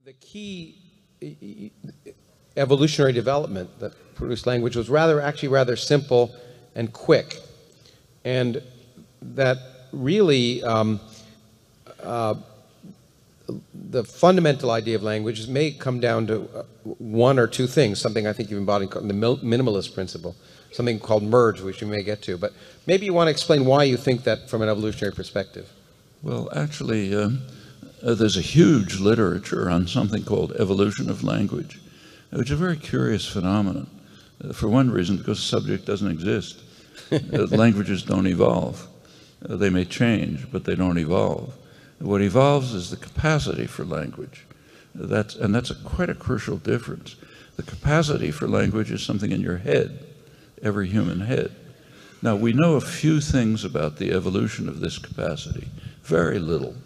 the key evolutionary development that produced language was actually rather simple and quick, and that really the fundamental idea of language may come down to one or two things, something I think you've embodied called the minimalist principle, something called merge, which we may get to. But maybe you want to explain why you think that from an evolutionary perspective. Well, actually, there's a huge literature on something called evolution of language, which is a very curious phenomenon. For one reason, because the subject doesn't exist. Languages don't evolve. They may change, but they don't evolve. What evolves is the capacity for language. That's quite a crucial difference. The capacity for language is something in your head, every human head. Now, we know a few things about the evolution of this capacity, very little.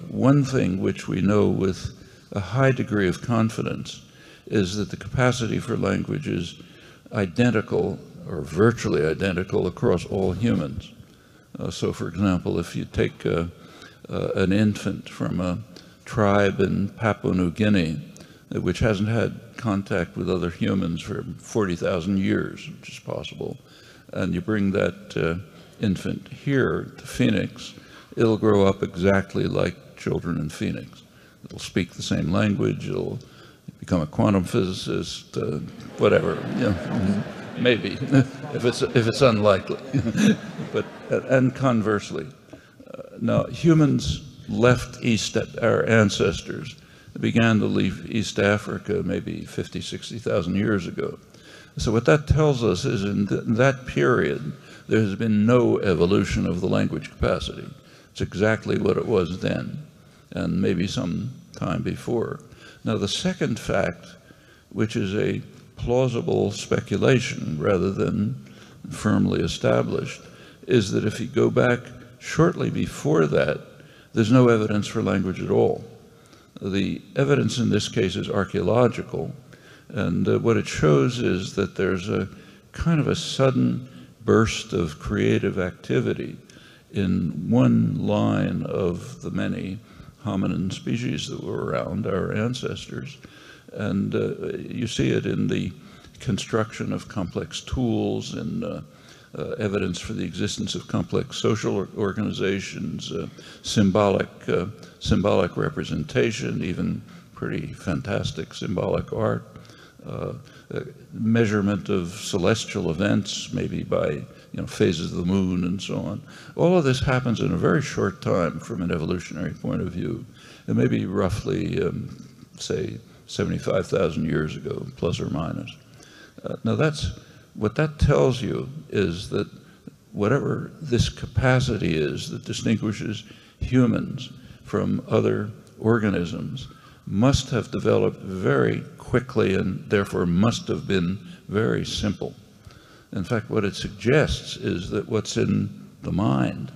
One thing which we know with a high degree of confidence is that the capacity for language is identical or virtually identical across all humans. So, for example, if you take an infant from a tribe in Papua New Guinea, which hasn't had contact with other humans for 40,000 years, which is possible, and you bring that infant here to Phoenix, it'll grow up exactly like children in Phoenix. It'll speak the same language, it'll become a quantum physicist, whatever, you know, maybe, if it's unlikely. But, and conversely, now humans left our ancestors began to leave East Africa maybe 50, 60,000 years ago. So what that tells us is in that period, there has been no evolution of the language capacity. It's exactly what it was then, and maybe some time before. Now, the second fact, which is a plausible speculation rather than firmly established, is that if you go back shortly before that, there's no evidence for language at all. The evidence in this case is archaeological, and what it shows is that there's a kind of a sudden burst of creative activity in one line of the many hominin species that were around, our ancestors. And you see it in the construction of complex tools and evidence for the existence of complex social organizations, symbolic representation, even pretty fantastic symbolic art, measurement of celestial events, maybe by phases of the moon and so on. All of this happens in a very short time from an evolutionary point of view. It may be roughly, say, 75,000 years ago, plus or minus. Now what that tells you is that whatever this capacity is that distinguishes humans from other organisms must have developed very quickly and therefore must have been very simple. In fact, what it suggests is that what's in the mind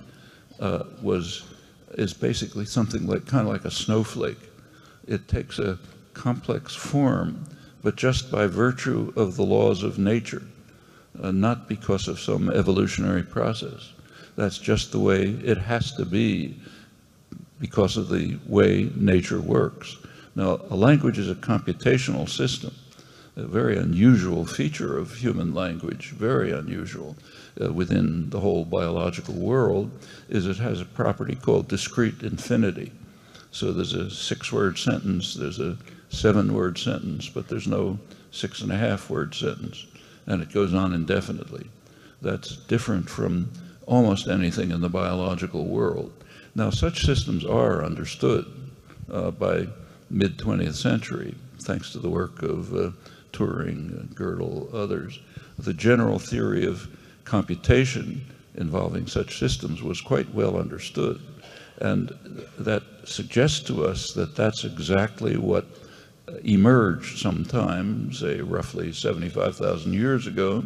is basically something like kind of like a snowflake. It takes a complex form, but just by virtue of the laws of nature, not because of some evolutionary process. That's just the way it has to be because of the way nature works. Now, a language is a computational system. A very unusual feature of human language, very unusual within the whole biological world, is it has a property called discrete infinity. So there's a 6-word sentence, there's a 7-word sentence, but there's no 6.5-word sentence, and it goes on indefinitely. That's different from almost anything in the biological world. Now, such systems are understood by mid-20th century, thanks to the work of Turing, Gödel, others. The general theory of computation involving such systems was quite well understood. And that suggests to us that that's exactly what emerged sometime, say roughly 75,000 years ago,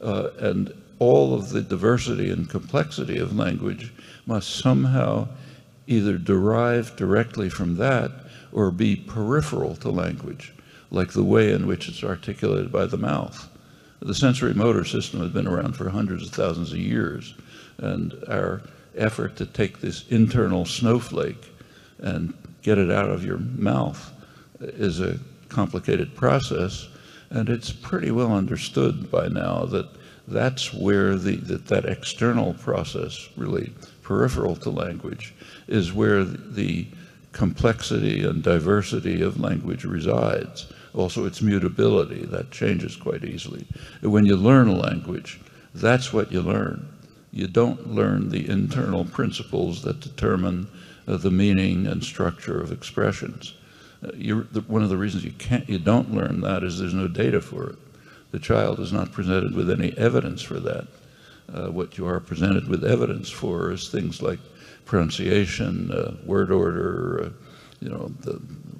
and all of the diversity and complexity of language must somehow either derive directly from that or be peripheral to language, like the way in which it's articulated by the mouth. The sensory motor system has been around for hundreds of thousands of years, and our effort to take this internal snowflake and get it out of your mouth is a complicated process, and it's pretty well understood by now that that's where that external process, really peripheral to language, is where the complexity and diversity of language resides. Also, its mutability, that changes quite easily. When you learn a language, that's what you learn. You don't learn the internal principles that determine the meaning and structure of expressions. One of the reasons you don't learn that is there's no data for it. The child is not presented with any evidence for that. What you are presented with evidence for is things like pronunciation, word order,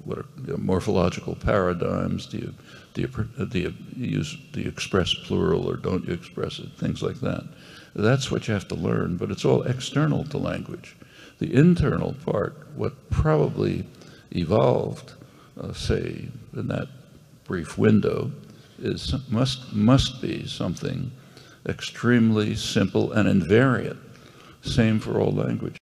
what are morphological paradigms. Do you express plural or don't you express it? Things like that. That's what you have to learn, but it's all external to language. The internal part, what probably evolved, say, in that brief window, must be something extremely simple and invariant. Same for all language.